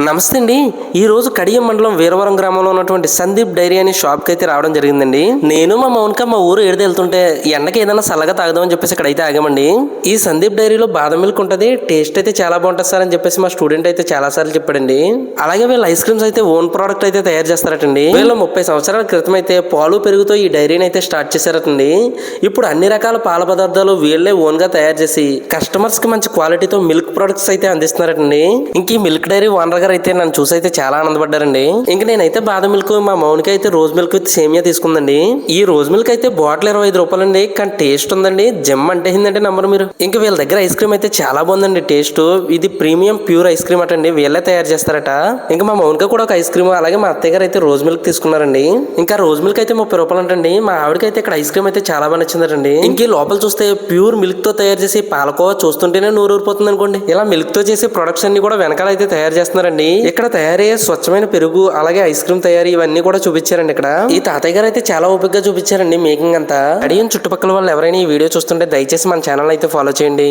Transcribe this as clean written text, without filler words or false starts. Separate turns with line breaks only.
నమస్తే అండి. ఈ రోజు కడియం మండలం వీరవరం గ్రామంలో ఉన్నటువంటి సందీప్ డైరీ అనే షాప్కి అయితే రావడం జరిగిందండి. నేను మా మౌనిక మా ఊరు ఏడు వెళ్తుంటే ఎండకి ఏదైనా చల్లగా తాగదామని చెప్పేసి ఇక్కడ అయితే ఆగామండి. ఈ సందీప్ డైరీలో బాదం మిల్క్ ఉంటుంది, టేస్ట్ అయితే చాలా బాగుంటుంది సార్ అని చెప్పేసి మా స్టూడెంట్ అయితే చాలా సార్లు చెప్పాడండి. అలాగే వీళ్ళు ఐస్ క్రీమ్స్ అయితే ఓన్ ప్రోడక్ట్ అయితే తయారు చేస్తారటండి. వీళ్ళు 30 సంవత్సరాల క్రితం అయితే పాలు పెరుగుతో ఈ డైరీని అయితే స్టార్ట్ చేశారటండి. ఇప్పుడు అన్ని రకాల పాల పదార్థాలు వీళ్ళే ఓన్ గా తయారు చేసి కస్టమర్స్ కి మంచి క్వాలిటీతో మిల్క్ ప్రొడక్ట్స్ అయితే అందిస్తున్నారటండి. ఇంక ఈ మిల్క్ డైరీ ఓనర్ అయితే నన్ను చూసి అయితే చాలా ఆనందపడ్డారండి. ఇంక నేనైతే బాదం మిల్క్, మా మౌనికి అయితే రోజ్ మిల్క్ విత్ సేమియా తీసుకుందండి. ఈ రోజ్ మిల్క్ అయితే బాటిల్ 25 రూపాయలండి. కానీ టేస్ట్ ఉందండి, జమ్ అంటే ఏంటంటే నమ్మరు మీరు. ఇంకా వీళ్ళ దగ్గర ఐస్ క్రీమ్ అయితే చాలా బాగుందండి టేస్ట్. ఇది ప్రీమియం ప్యూర్ ఐస్ క్రీమ్ అటండి, వీళ్ళే తయారు చేస్తారట. ఇంకా మా మౌనిక కూడా ఒక ఐస్ క్రీమ్, అలాగే మా అత్తయ్య గారు అయితే రోజ్ మిల్క్ తీసుకున్నారండి. ఇంకా రోజ్ మిల్క్ అయితే 30 రూపాయలు అంటండి. మా ఆవిడకి అయితే ఇక్కడ ఐస్ క్రీమ్ అయితే చాలా బాగా నచ్చిందండి. ఇంక లోపల చూస్తే ప్యూర్ మిల్క్ తో తయారు చేసి పాలకోవా చూస్తుంటేనే నూరు ఊరిపోతుంది అనుకోండి. ఇలా మిల్క్ తో చేసే ప్రొడక్ట్స్ అన్ని కూడా వెనకాల అయితే తయారు చేస్తున్నారండి. ఇక్కడ తయారయ్యే స్వచ్ఛమైన పెరుగు, అలాగే ఐస్ క్రీమ్ తయారీ ఇవన్నీ కూడా చూపించారండి. ఇక్కడ ఈ తాతయ్య గారు అయితే చాలా ఓపికగా చూపించారండి మేకింగ్ అంతా. అడిగిన చుట్టుపక్కల వాళ్ళు ఎవరైనా ఈ వీడియో చూస్తుంటే దయచేసి మన ఛానల్ అయితే ఫాలో చేయండి.